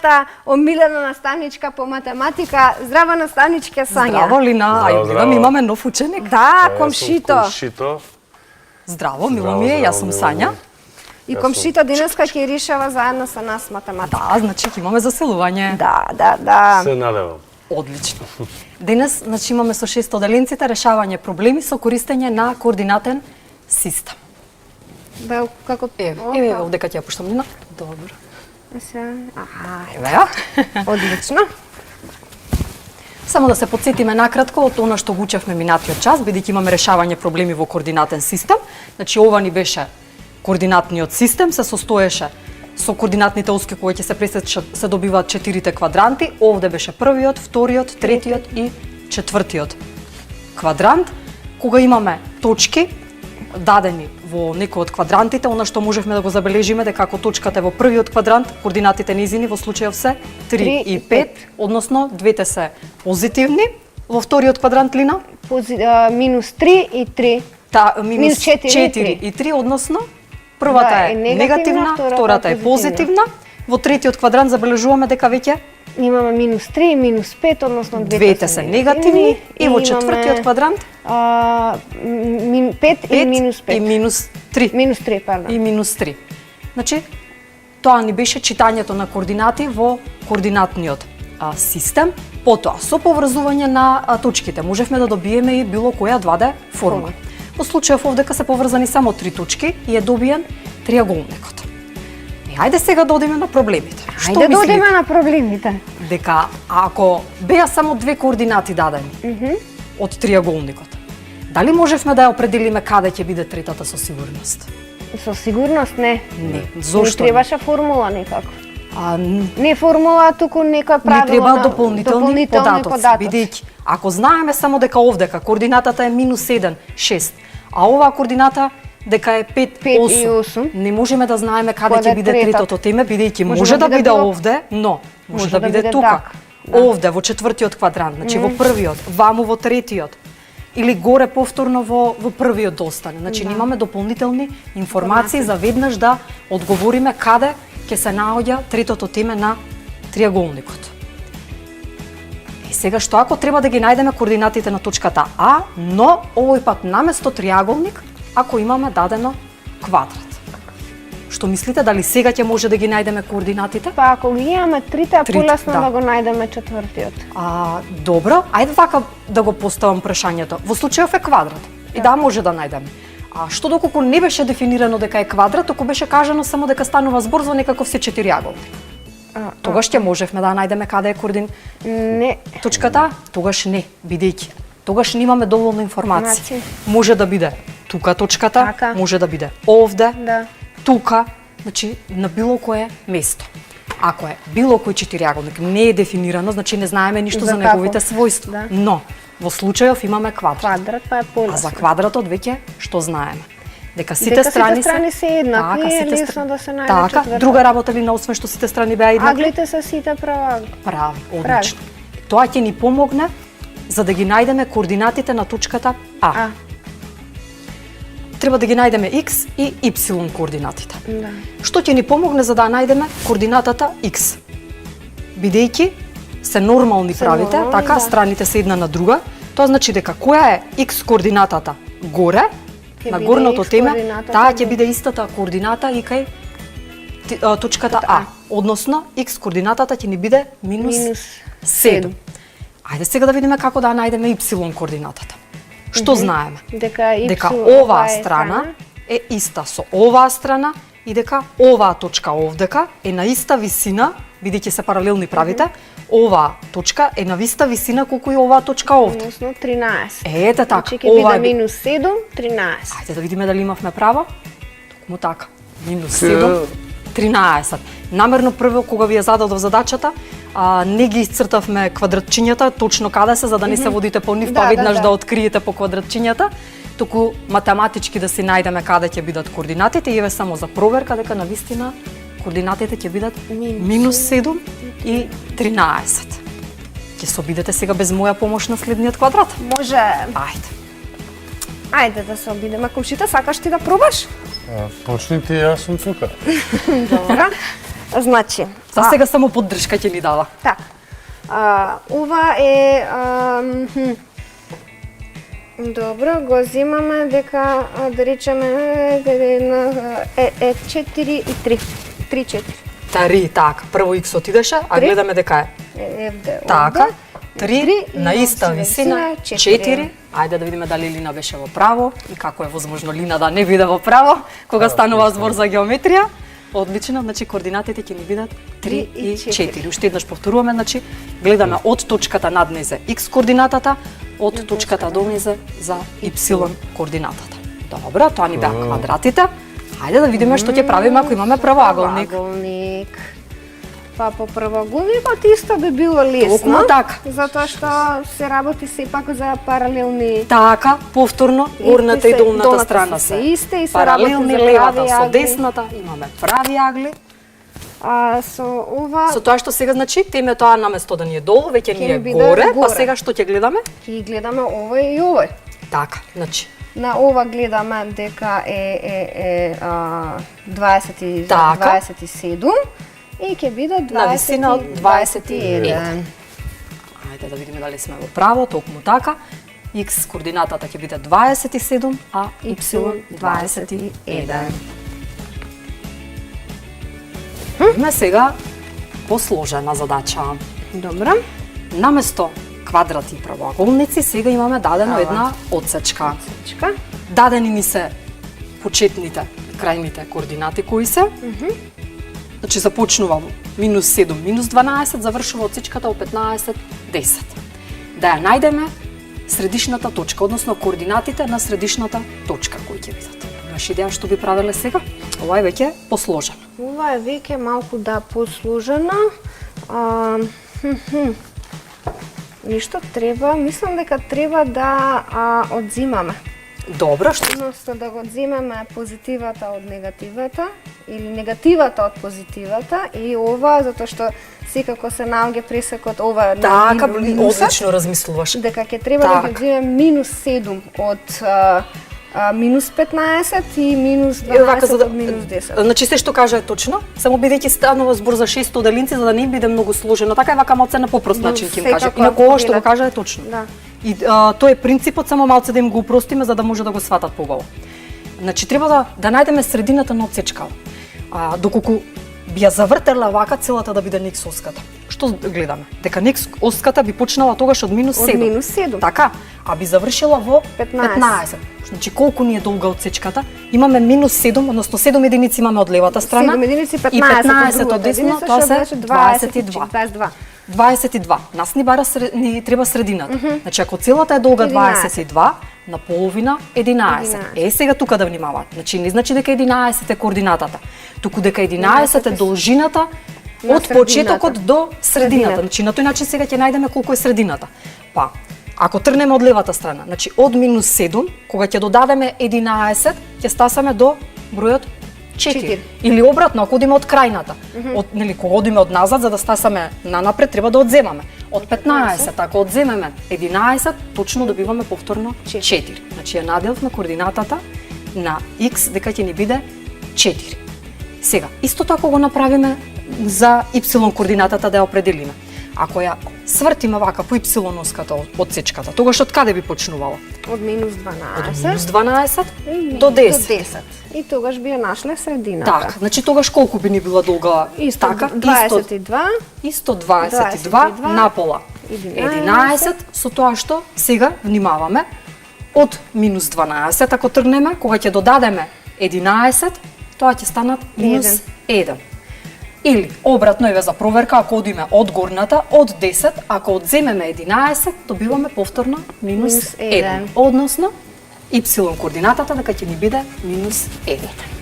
нашата омилена наставничка по математика. Здраво, наставничке Сања. Здраво, Лина. Здраво, Ај, здраво. имаме нов ученик. Да, комшито. Комшито. Здраво, мило ми е, јас сум Сања. И комшито денеска ќе решава заедно со нас математика. Да, значи ќе имаме заселување. Да. Се надевам. Одлично. Денес, значи, имаме со 6 оделенците решавање проблеми со користење на координатен систем. Да, како... Еве, овдека ќе ја пуштам, Лина. Добро. Еве ја. Одлично. Само да се подсетиме накратко од она што го учевме минатиот час, бидејќи имаме решавање проблеми во координатен систем. Значи, ова ни беше координатниот систем, се состоеше со координатните оски кои ќе се пресечат, се добиваат 4 квадранти. Овде беше првиот, вториот, третиот и четвртиот квадрант. Кога имаме точки дадени во некој од квадрантите, она што можевме да го забележиме дека ако точката е во првиот квадрант, координатите низини во случајов се 3 и 5, односно двете се позитивни. Во вториот квадрант, Лина? Минус 3 и 3. Минус 4 и 3, односно првата е негативна, втората е позитивна. Во третиот квадрант забележуваме дека веќе имаме минус 3 и минус 5, односно двете се негативни. И во четвртиот квадрант 5 и минус 5. И минус 3. Минус 3, пардон. И минус 3. Значи, тоа ни беше читањето на координати во координатниот систем. Потоа, со поврзување на точките, можевме да добиеме и било која 2D форма. Во случајов овдека се поврзани само 3 точки и е добиен триаголникот. И ајде сега да одиме на проблемите. Ајде да одиме на проблемите. Дека ако беа само 2 координати дадени од триаголникот, дали можевме да ја определиме каде ќе биде третата со сигурност? Со сигурност не. Не. Зошто? Не требаше формула никако. Не формула, туку некој правило. Не треба дополнителни податоци, бидејќи ако знаеме само дека овдека координатата е минус 7, 6, а оваа координата дека е 5, 8, не можеме да знаеме каде ќе биде третото теме, бидејќи може да биде овде, но може да биде тука. Овде во четвртиот квадрант, значи во првиот, ваму во третиот, или горе повторно во првиот да остане. Значи имаме дополнителни информации за веднаш да одговориме каде ќе се наоѓа третото теме на триаголникот. И сега што ако треба да ги најдеме координатите на точката А, но овој пат наместо триаголник, ако имаме дадено квадрат. Што мислите, дали сега ќе може да ги најдеме координатите? Па ако ги имаме трите, е полесно да го најдеме четвртиот. Добро, ајде вака да го поставам прашањето. Во случајов е квадрат. И да, може да најдеме. А што доколку не беше дефинирано дека е квадрат, току беше кажано само дека станува збор за некаков се четириаголник. Тогаш ќе можевме да најдеме каде е Не. точката, тогаш не, бидејќи тогаш немаме доволно информации. Може да биде тука точката, може да биде овде, тука, значи на било кое место. Ако е било кој четириаголник не е дефинирано, значи не знаеме ништо за неговите својства. Но во случајов имаме квадрат. Квадрат па е полесно. А за квадратот веќе што знаеме? Дека сите страни се еднакви, е лесно да се најде четвртата. Така, друга работа ли на освен што сите страни беа еднакви? Аглите се сите прави. Прави, одлично. Тоа ќе ни помогне за да ги најдеме координатите на точката А. Треба да ги најдеме X и Y координатите. Што ќе ни помогне за да најдеме координатата X? Бидејќи се нормални правите, така, страните се една на друга, тоа значи дека која е X координатата горе, на горното теме, таа ќе биде истата координата и кај точката А. Односно, X координатата ќе ни биде минус 7. Ајде сега да видиме како да најдеме Y координатата. Што знаеме? Дека оваа страна е иста со оваа страна и дека оваа точка овдека е на иста висина, бидејќи се паралелни правите, оваа точка е на иста висина колку и оваа точка овде. Односно 13. Ете така. Значи ќе биде минус 7, 13. Ајде да видиме дали имавме право. Токму така. Минус 7, 13. Намерно прво кога ви ја зададов задачата, не ги исцртавме квадратчињата точно каде се, за да не се водите по нив, па веднаш да откриете по квадратчињата, туку математички да си најдеме каде ќе бидат координатите и еве само за проверка дека навистина координатите ќе бидат минус 7 и 13. Ќе се обидете сега без моја помош на следниот квадрат? Може. Ајде да се обидеме. Комшита, сакаш ти да пробаш? Почни ти, јас сум тука. Добра. Значи, За сега само поддршка ќе ни дава. така. Ова е добро, го земаме дека да речеме 4 и 3. 3-4. Тари, така. Прво иксот идеше, а Три. гледаме дека е. Така. 3 на иста висина, 4. Ајде да видиме дали Лина беше во право и како е возможно Лина да не биде во право кога станува збор за геометрија. Одлично, значи координатите ќе ни бидат 3 и 4. Уште еднаш повторуваме, значи гледаме од точката наднизе x координатата, од точката донизе за y координатата. Добро, тоа ни беа квадратите. Ајде да видиме што ќе правиме ако имаме правоаголник. Правоаголник. Па по правоаголникот исто би било лесно. Токму така. Затоа што се работи сепак за паралелни. Така, повторно, горната и долната страна се се исти и се паралелни, работи за левата прави со агли. десната, имаме прави агли. Со ова Со тоа што сега значи, теме тоа наместо да ни е долу, веќе ни Ќе е биде горе, па горе. сега што ќе гледаме? ќе гледаме овој и овој. Така, значи, На ова гледаме дека е 20 Така. 27 и ќе биде 20 На висина од 21. ајде да видиме дали сме во право, токму така. X координатата ќе биде 27, а y 21. Има сега посложена задача. Добро. Наместо квадрати и правоаголници, сега имаме дадено една одсечка. Точка. Дадени ни се почетните и крајните координати кои се. Значи започнува во минус 7, минус 12, завршува одсечката во 15, 10. Да ја најдеме средишната точка, односно координатите на средишната точка кои ќе бидат. Имаш идеја што би правеле сега? Ова е веќе посложено. Ова е веќе малку посложена. Ништо треба, мислам дека треба да одзимаме. Добро, што Односно да го одземеме позитивата од негативата или негативата од позитивата и ова затоа што секако се наоѓа пресекот ова е така минусот, одлично размислуваш. дека ќе треба да ги одземеме минус 7 од минус 15 и минус 12 од минус 10. Значи се што кажа е точно, само бидејќи станува збор за 600 делинци за да не биде многу сложено. Така е вака малце на попрост начин ќе им кажа. секако, Инаку ова што биле. го кажа е точно. Да. И тој е принципот, само малце да им го упростиме за да може да го сватат побаво. Значи треба да најдеме средината на отсечкава. Доколку би ја завртела вака целата да биде некс оската. Што гледаме? Дека некс оската би почнала тогаш од минус 7. Од минус 7. Така, а би завршила во 15. 15. Значи колку ни е долга отсечката? Имаме минус 7, односно 7 единици имаме од левата страна. 7 единици, 15 и 15 од од десно, единица, тоа што се беше 22. 22. 22. Нас ни бара ни треба средината. Значи ако целата е долга 22, на половина 11. Е сега тука да внимавате. Значи не значи дека 11 е координатата, туку дека 11 е должината од почетокот до средината. Значи на тој начин сега ќе најдеме колку е средината. Па, ако тргнеме од левата страна, значи од минус 7, кога ќе додадеме 11, ќе стасаме до бројот 4. Или обратно, ако одиме од крајната. Од нели кога одиме од назад за да стасаме нанапред треба да одземаме. Од 15, ако одземеме 11, точно добиваме повторно 4. Значи ја наделивме координатата на x дека ќе ни биде 4. Сега, исто така го направиме за y координатата да ја определиме. Ако ја свртиме вака по y-оската одсечката, тогаш од каде би почнувала? Од минус 12. Од минус 12 до 10. И тогаш би ја нашле средината. Така, значи тогаш колку би ни била долга Исто така? 22. Исто 22 напола 11, со тоа што сега внимаваме од минус 12, ако тргнеме, кога ќе додадеме 11, тоа ќе станат минус 1. Или обратно еве за проверка, ако одиме од горната, од 10, ако одземеме 11, добиваме повторно минус 1. Односно, y координатата дека ќе ни биде минус 1.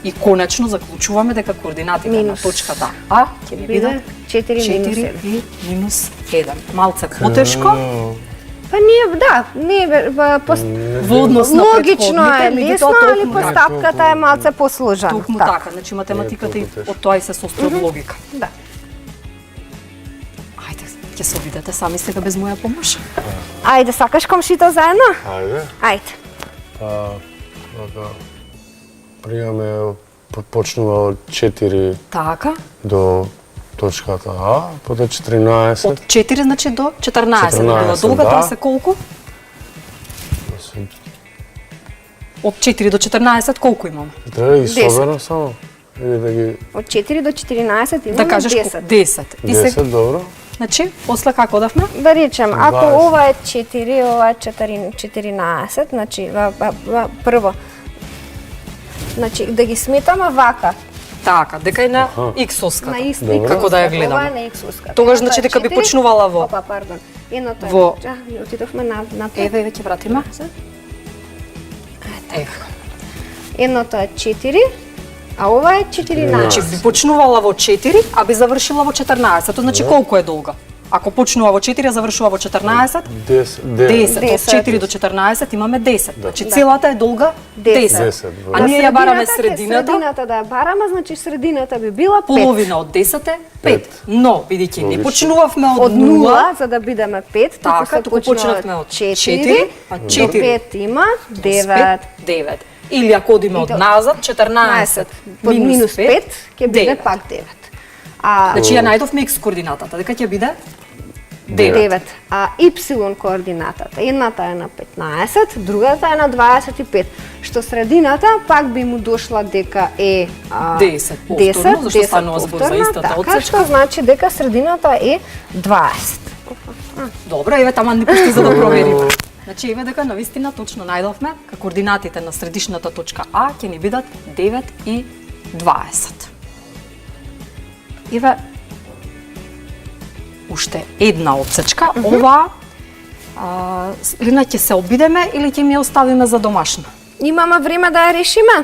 И конечно заклучуваме дека координатите на точката А ќе ни биде 4 и минус 1. Малце потешко. Па не во однос на логично е лесно, али така. постапката е малце посложена. Токму така, значи математиката и од тоа и се состои од логика. Да. Ајде, ќе се обидете сами сега без моја помош. Ајде, сакаш комшито заедно? Ајде. Ајде. Да примаме почнува од 4 Така. до точката А, потоа 14. Од 4 значи до 14 била 14, долга, да. тоа се колку? Од 4 до 14 колку имаме? Треба да ги 10. соберам само? Или да ги... Од 4 до 14 имаме Да кажеш 10. 10. И 10, се, добро. значи, после како давме? Да речем, ако 20. ова е 4, ова е 14, значи прво, значи да ги сметаме вака, Така, дека е на Аха. на иксоската. ист Добро. Како да ја ова е гледаме. на иксоската. Тогаш значи дека би почнувала во... Опа, пардон. Едното е, Во- отидовме на Еве, веќе вратиме. Еве. Едното е 4, а ова е 14. Значи би почнувала во 4, а би завршила во 14. Тоа значи колку е долга? Ако почнува во 4, а завршува во 14, 10. 10. Од 10. 4 до 14 имаме 10. Значи Да. целата е долга 10. 10. А ние ја бараме средината. Средината да ја бараме, значи средината би била 5. Половина од 10 е 5. Пет. Но, бидејќи не Логично. почнувавме Од од 0, 0, за да бидеме 5, така, туку почнавме од 4, а 4 5 има 9. 9. Или ако одиме од назад, 14 Под минус 5 ќе биде 9. пак 9. А Значи ја најдовме X координатата, дека ќе биде 9. 9. А Y координатата, едната е на 15, другата е на 25. Што средината пак би му дошла дека е 10 повторно, зашто станува збор за истата така, отсечка. што значи дека средината е 20. Добро, еве таман ни пусти за да провериме. Значи еве дека навистина точно најдовме дека координатите на средишната точка А ќе ни бидат 9 и 20. Еве уште една отсечка. Ова Лина ќе се обидеме или ќе ми ја оставиме за домашна? Имаме време да ја решиме?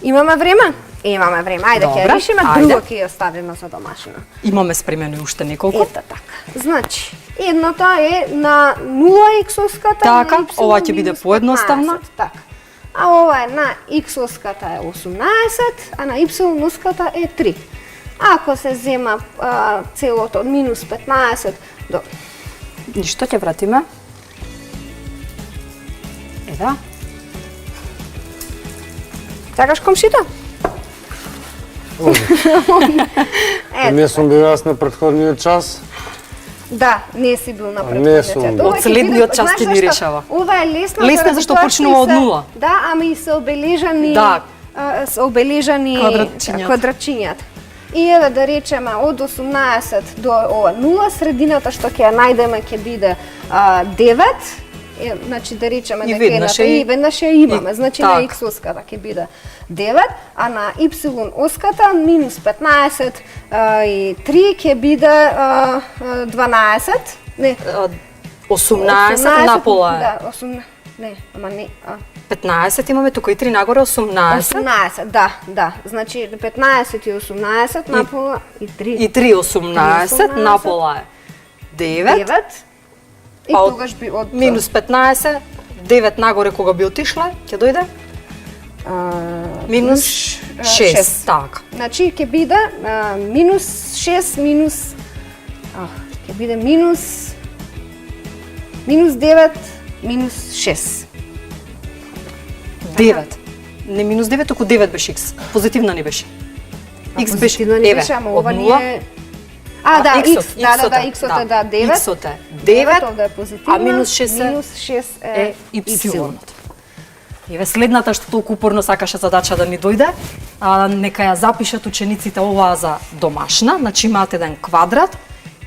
Имаме време? Имаме време. Ајде ќе ја Добре, решиме, ајде. друго ќе ја оставиме за домашна. Имаме спремено и уште неколку. Ето така. Значи, едното е на 0 иксоската, Така, на y ова ќе биде минус поедноставно. 15, така. А ова е на иксоската е 18, а на y-носката е 3. Ако се зема целото од минус 15 до... Ништо, ќе вратиме. Еве. Чакаш комшито? Не сум бил јас на претходниот час. Да, не си бил на Не претходниот сум час. бил. Ова Од ќе следниот биде- час знаеш ти ни зашто? решава. Ова е лесно. Лесно заради зашто тоа што почнува од и се- нула. Да, ама и се обележани Да. се обележани Квадратчињата. квадратчињата. И еве да речеме од 18 до ова 0, средината што ќе ја најдеме ќе биде 9. Значи да речеме И дека веднаш едната е- и веднаш ја имаме, и- значи така. на x оската ќе биде 9, а на y оската минус 15 и 3 ќе биде 12. Не, 18 на пола е. Да, 18. Не, ама не. 15 имаме тука и 3 нагоре 18. 18, да. Значи 15 и 18 на пола и 3. И 3 18 на пола е 9. 9. И Па од тогаш би од минус 15, 9 нагоре кога би отишла, ќе дојде минус 6. Така. Значи ќе биде минус 6 минус ќе биде минус 9 минус 6. 9. Не минус 9, току 9 беше x. Позитивна не беше. X беше, еве, од 0. Да, X-от, x, да, x-от е 9. X-от е 9, овде е позитивна, а минус 6 е минус 6 е y. Еве следната што толку упорно сакаше задача да ни дојде, нека ја запишат учениците оваа за домашна, значи имаат еден квадрат,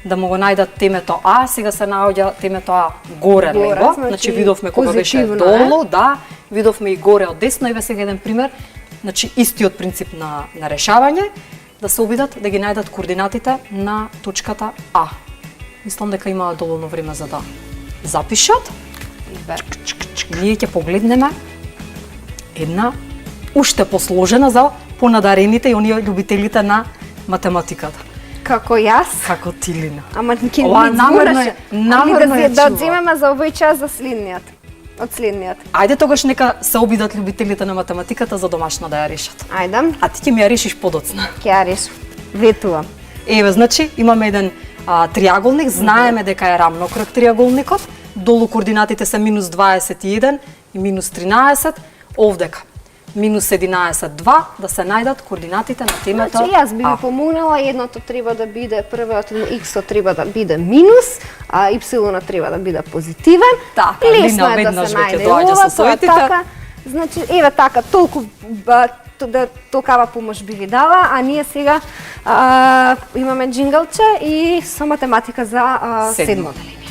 да му го најдат темето А, сега се наоѓа темето А горе лево, значи видовме кога беше долу, да, видовме и горе од десно, еве сега еден пример, значи истиот принцип на решавање, да се обидат да ги најдат координатите на точката А. Мислам дека имаат доволно време за да запишат. Ние ќе погледнеме една уште посложена за понадарените и оние љубителите на математиката. Како јас? Како ти, Лина. Ама ќе Ова ми намерно збореше. намерно ја да чува. одземеме за овој час за следниот. Од следниот. Ајде тогаш нека се обидат љубителите на математиката за домашна да ја решат. Ајде, А ти ќе ми ја решиш подоцна. ќе ја решам. Ветувам. Еве, значи, имаме еден триаголник, знаеме дека е рамнокръг триаголникот, долу координатите се минус 21 и минус 13, овдека. минус 11, 2, да се најдат координатите на темата Значи, јас би ви помогнала, едното треба да биде, првиот x треба да биде минус, а y треба да биде позитивен. Така, лесно Лина е да веднаш се веќе најде доаѓа ова, со тоа е советите. така. Значи, еве така, толку да толкава помош би ви дала, а ние сега имаме джингалче и со математика за седмо делење.